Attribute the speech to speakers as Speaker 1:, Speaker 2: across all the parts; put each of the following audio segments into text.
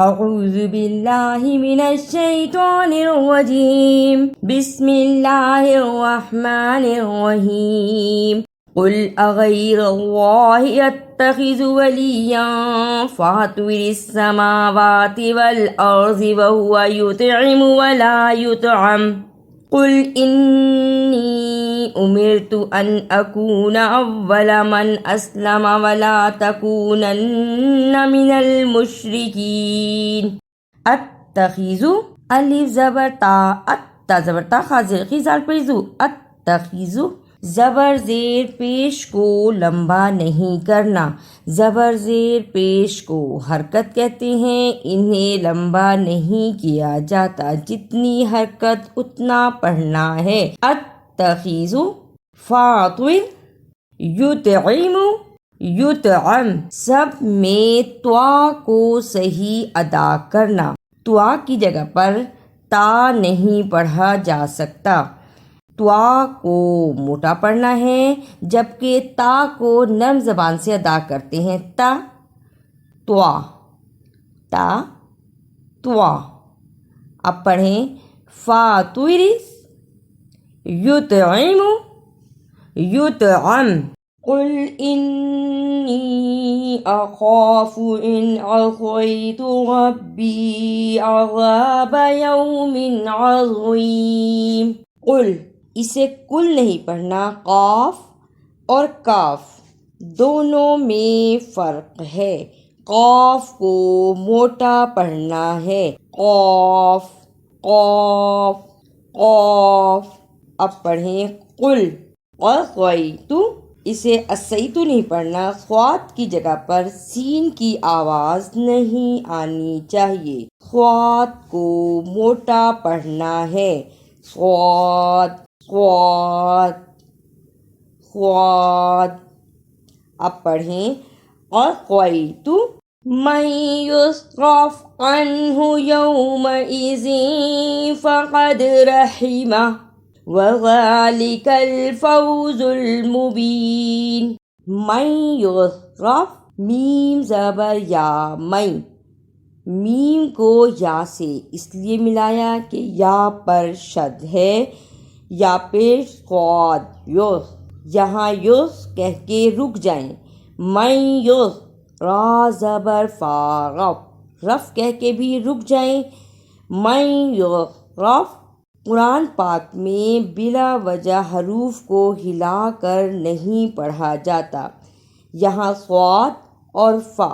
Speaker 1: اعوذ باللہ من الشیطان الرجیم بسم اللہ الرحمن الرحیم قل اغیر اللہ اتخذ ولیا فاطر السماوات والارض وهو يطعم ولا يطعم قل انی امرت ان اکون اول من اسلم ولا تکونن من المشرکین اتخذ الف زبر تا اتا زبر تا خازر خیزار پیزو اتخذ زبر زیر پیش کو لمبا نہیں کرنا، زبر زیر پیش کو حرکت کہتے ہیں، انہیں لمبا نہیں کیا جاتا، جتنی حرکت اتنا پڑھنا ہے۔ اتخذ فاطر یطعم یطعم سب میں توا کو صحیح ادا کرنا، توا کی جگہ پر تا نہیں پڑھا جا سکتا، توا کو موٹا پڑھنا ہے جبکہ تا کو نرم زبان سے ادا کرتے ہیں، تا توا تا توا۔ اب پڑھیں فاطر یطعم یطعم قل انی اخاف ان عصیت ربی عذاب یوم عظیم۔ قل اسے کل نہیں پڑھنا، قاف اور کاف دونوں میں فرق ہے، قاف کو موٹا پڑھنا ہے، قاف قاف قاف۔ اب پڑھیں قل عصیت، اسے عصیت نہیں پڑھنا، صاد کی جگہ پر سین کی آواز نہیں آنی چاہیے، صاد کو موٹا پڑھنا ہے، صاد صاد صاد۔ اب پڑھیں عصیت من یصرف عنہ یومئذ فقد رحمہ وذلک الفوز المبین۔ من یصرف میم زبر یا من، میم کو یا سے اس لیے ملایا کہ یا پر شد ہے، یا پیش صاد یس، یہاں یس کہہ کے رک جائیں، من یس را زبر فا رف، رف کہہ کے بھی رک جائیں، من یس رف۔ قرآن پاک میں بلا وجہ حروف کو ہلا کر نہیں پڑھا جاتا، یہاں صاد اور فا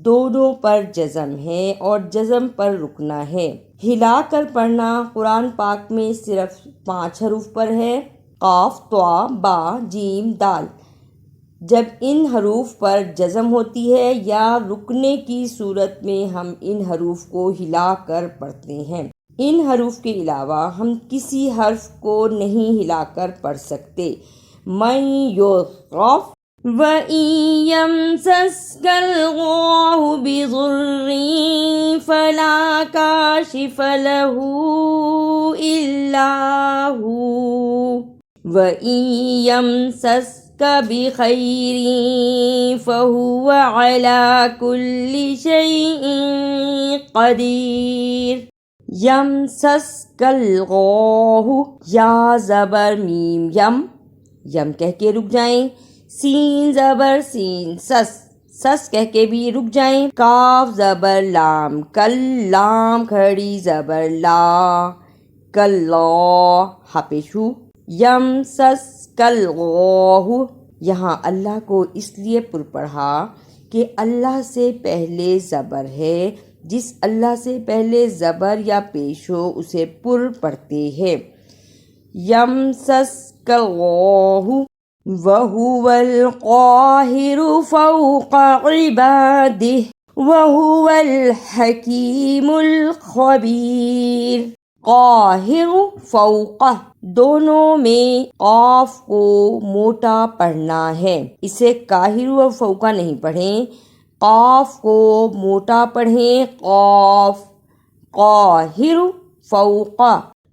Speaker 1: دونوں پر جزم ہے اور جزم پر رکنا ہے، ہلا کر پڑھنا قرآن پاک میں صرف 5 حروف پر ہے، قاف طا با جیم دال۔ جب ان حروف پر جزم ہوتی ہے یا رکنے کی صورت میں ہم ان حروف کو ہلا کر پڑھتے ہیں، ان حروف کے علاوہ ہم کسی حرف کو نہیں ہلا کر پڑھ سکتے۔ من یصرف وَإِن يَمْسَسْكَ اللَّهُ بِضُرٍّ فَلَا كَاشِفَ لَهُ إِلَّا هُوَ وَإِن يَمْسَسْكَ بِخَيْرٍ فَهُوَ عَلَى كُلِّ شَيْءٍ قَدِيرٌ۔ یمسسک اللہ، یا زبر میم یم، یم کہہ کے رک جائیں، سین زبر سین سس، سس کہہ کے بھی رک جائیں، کاف زبر لام کل، لام کھڑی زبر لا کلا، ہاپیشو۔ یمسسک اللہ، یہاں اللہ کو اس لیے پر پڑھا کہ اللہ سے پہلے زبر ہے، جس اللہ سے پہلے زبر یا پیش ہو اسے پر پڑھتے ہیں۔ یمسسک اللہ وَهُوَ الْقَاهِرُ فَوْقَ عِبَادِهِ وَهُوَ الْحَكِيمُ الْخَبِيرُ۔ قاہر فوق دونوں میں قاف کو موٹا پڑھنا ہے، اسے قاہر و فوقہ نہیں پڑھیں، قاف کو موٹا پڑھیں، قاف قاہر فوق۔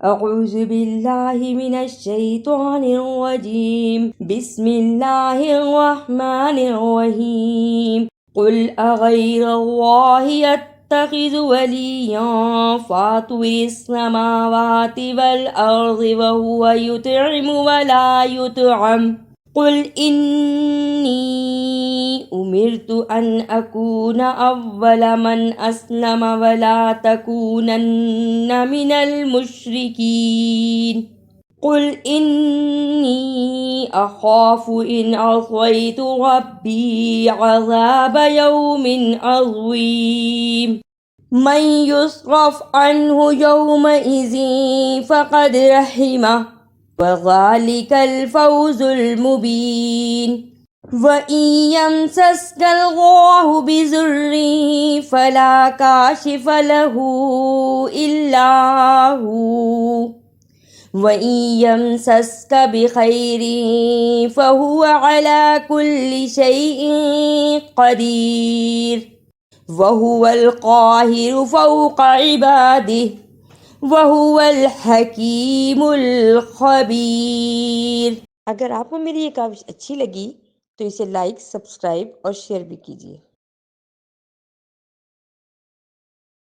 Speaker 1: اعوذ باللہ من الشیطان الرجیم بسم اللہ الرحمن الرحیم قل اغیر اللہ أتخذ وليا فاطر السماوات والأرض وهو يطعم ولا يطعم قل إني أمرت أن أكون أول من أسلم ولا تكونن من المشركين قل إني أخاف إن عصيت ربي عذاب يوم عظيم من يصرف عنه يومئذ فقد رحمه وذلك الفوز المبين وإن يمسسك الله بضر فلا كاشف له إلا هو وَإِن يَمْسَسْكَ بِخَيْرٍ فَهُوَ عَلَى كُلِّ شَيْءٍ قَدِيرٌ وَهُوَ الْقَاهِرُ فَوْقَ عِبَادِهِ وَهُوَ الْحَكِيمُ الْخَبِيرُ۔ اگر آپ کو میری یہ کاوش اچھی لگی تو اسے لائک، سبسکرائب اور شیئر بھی کیجیے۔